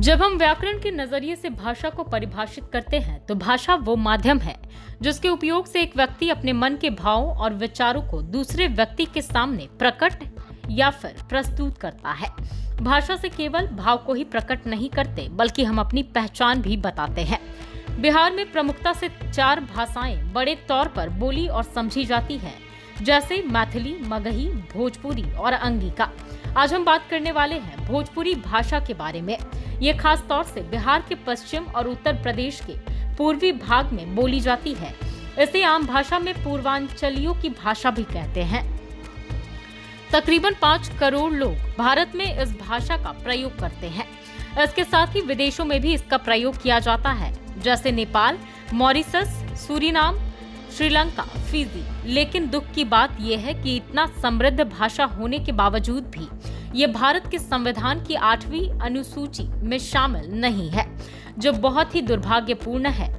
जब हम व्याकरण के नजरिए से भाषा को परिभाषित करते हैं तो भाषा वो माध्यम है जिसके उपयोग से एक व्यक्ति अपने मन के भावों और विचारों को दूसरे व्यक्ति के सामने प्रकट या फिर प्रस्तुत करता है। भाषा से केवल भाव को ही प्रकट नहीं करते बल्कि हम अपनी पहचान भी बताते हैं। बिहार में प्रमुखता से 4 भाषाएं बड़े तौर पर बोली और समझी जाती हैं, जैसे मैथिली, मगही, भोजपुरी और अंगिका। आज हम बात करने वाले हैं भोजपुरी भाषा के बारे में। ये खास तौर से बिहार के पश्चिम और उत्तर प्रदेश के पूर्वी भाग में बोली जाती है। इसे आम भाषा में पूर्वांचलियों की भाषा भी कहते हैं। तकरीबन 5 करोड़ लोग भारत में इस भाषा का प्रयोग करते हैं। इसके साथ ही विदेशों में भी इसका प्रयोग किया जाता है, जैसे Nepal, Mauritius, Suriname, Sri Lanka, Fiji. लेकिन दुख की बात यह है कि इतना समृद्ध भाषा होने के बावजूद भी ये भारत के संविधान की 8वीं अनुसूची में शामिल नहीं है, जो बहुत ही दुर्भाग्यपूर्ण है।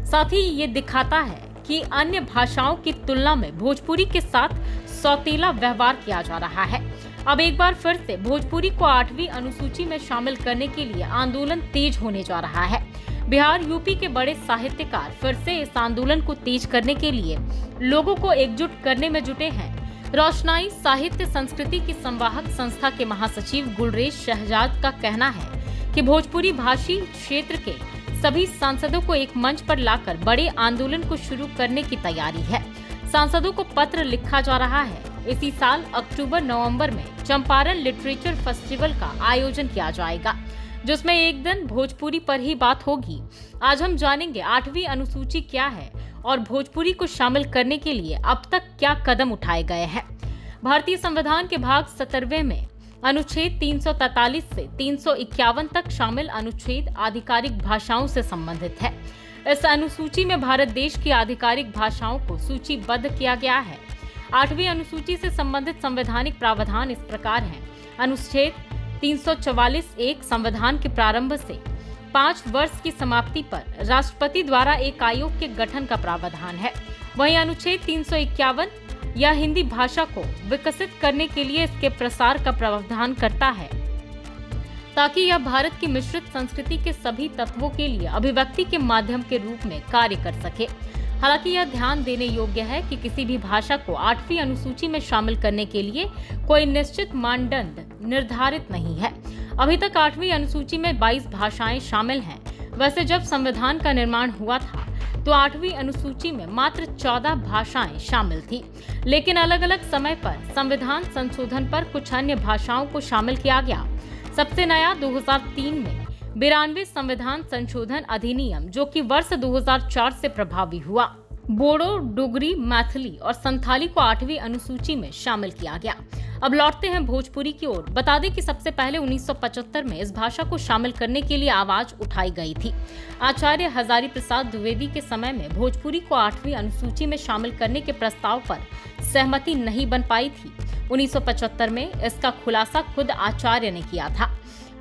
साथ ही ये दिखाता है कि अन्य भाषाओं की तुलना में भोजपुरी के साथ सौतेला व्यवहार किया जा रहा है। अब एक बार फिर से भोजपुरी को 8वीं अनुसूची में शामिल करने के लिए आंदोलन तेज होने जा रहा है। बिहार, यूपी के बड़े साहित्यकार फिर से इस आंदोलन को तेज करने के लिए लोगों को एकजुट करने में जुटे हैं। रोशनाई साहित्य संस्कृति की संवाहक संस्था के महासचिव गुलरेज शहजाद का कहना है कि भोजपुरी भाषी क्षेत्र के सभी सांसदों को एक मंच पर लाकर बड़े आंदोलन को शुरू करने की तैयारी है। सांसदों को पत्र लिखा जा रहा है। इसी साल अक्टूबर-नवंबर में चंपारण लिटरेचर फेस्टिवल का आयोजन किया जाएगा, जिसमें एक दिन भोजपुरी पर ही बात होगी। आज हम जानेंगे 8वीं अनुसूची क्या है और भोजपुरी को शामिल करने के लिए अब तक क्या कदम उठाए गए हैं। भारतीय संविधान के भाग 17वें में अनुच्छेद 343 से 351 तक शामिल अनुच्छेद आधिकारिक भाषाओं से संबंधित है। इस अनुसूची में भारत देश की आधिकारिक भाषाओं को सूचीबद्ध किया गया है। 8वीं अनुसूची से संबंधित संवैधानिक प्रावधान इस प्रकार हैं। अनुच्छेद 344(1) संविधान के प्रारंभ से 5 वर्ष की समाप्ति पर राष्ट्रपति द्वारा एक आयोग के गठन का प्रावधान है। वहीं अनुच्छेद 351 यह हिंदी भाषा को विकसित करने के लिए इसके प्रसार का प्रावधान करता है, ताकि यह भारत की मिश्रित संस्कृति के सभी तत्वों के लिए अभिव्यक्ति के माध्यम के रूप में कार्य कर सके। हालांकि यह ध्यान देने योग्य है कि किसी भी भाषा को 8वीं अनुसूची में शामिल करने के लिए कोई निश्चित मानदंड निर्धारित नहीं है। अभी तक 8वीं अनुसूची में 22 भाषाएं शामिल हैं। वैसे जब संविधान का निर्माण हुआ था तो 8वीं अनुसूची में मात्र 14 भाषाएं शामिल थी, लेकिन अलग अलग समय पर संविधान संशोधन पर कुछ अन्य भाषाओं को शामिल किया गया। सबसे नया 2003 में 92 संविधान संशोधन अधिनियम, जो कि वर्ष 2004 से प्रभावी हुआ। बोडो, डोगरी, मैथिली और संथाली को 8वीं अनुसूची में शामिल किया गया। अब लौटते हैं भोजपुरी की ओर। बता दें कि सबसे पहले 1975 में इस भाषा को शामिल करने के लिए आवाज उठाई गई थी। आचार्य हजारी प्रसाद द्विवेदी के समय में भोजपुरी को 8वीं अनुसूची में शामिल करने के प्रस्ताव पर सहमति नहीं बन पाई थी। 1975 में इसका खुलासा खुद आचार्य ने किया था।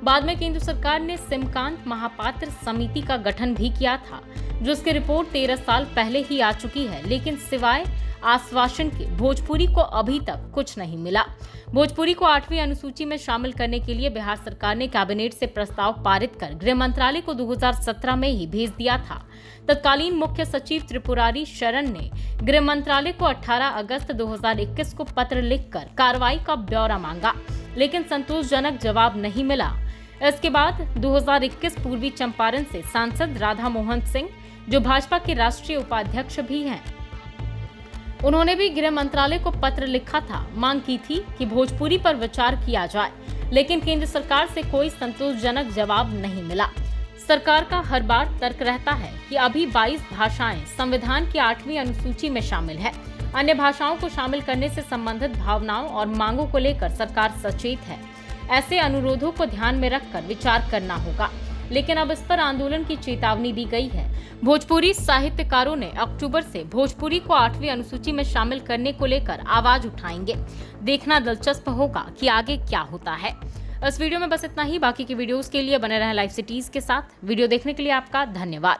बाद में केंद्र सरकार ने सिमकांत महापात्र समिति का गठन भी किया था, जिसकी रिपोर्ट 13 साल पहले ही आ चुकी है, लेकिन सिवाय आश्वासन के भोजपुरी को अभी तक कुछ नहीं मिला। भोजपुरी को 8वीं अनुसूची में शामिल करने के लिए बिहार सरकार ने कैबिनेट से प्रस्ताव पारित कर गृह मंत्रालय को 2017 में ही भेज दिया था। तत्कालीन मुख्य सचिव त्रिपुरारी शरण ने गृह मंत्रालय को 18 अगस्त 2021 को पत्र लिखकर कार्रवाई का ब्यौरा मांगा, लेकिन संतोषजनक जवाब नहीं मिला। इसके बाद 2021 पूर्वी चंपारण से सांसद राधा मोहन सिंह, जो भाजपा के राष्ट्रीय उपाध्यक्ष भी हैं, उन्होंने भी गृह मंत्रालय को पत्र लिखा था। मांग की थी कि भोजपुरी पर विचार किया जाए, लेकिन केंद्र सरकार से कोई संतोषजनक जवाब नहीं मिला। सरकार का हर बार तर्क रहता है कि अभी 22 भाषाएं संविधान की 8वीं अनुसूची में शामिल है। अन्य भाषाओं को शामिल करने से संबंधित भावनाओं और मांगों को लेकर सरकार सचेत है। ऐसे अनुरोधों को ध्यान में रखकर विचार करना होगा, लेकिन अब इस पर आंदोलन की चेतावनी दी गई है। भोजपुरी साहित्यकारों ने अक्टूबर से भोजपुरी को 8वीं अनुसूची में शामिल करने को लेकर आवाज उठाएंगे। देखना दिलचस्प होगा कि आगे क्या होता है। इस वीडियो में बस इतना ही। बाकी की वीडियोस के लिए बने रहें लाइव सिटीज के साथ। वीडियो देखने के लिए आपका धन्यवाद।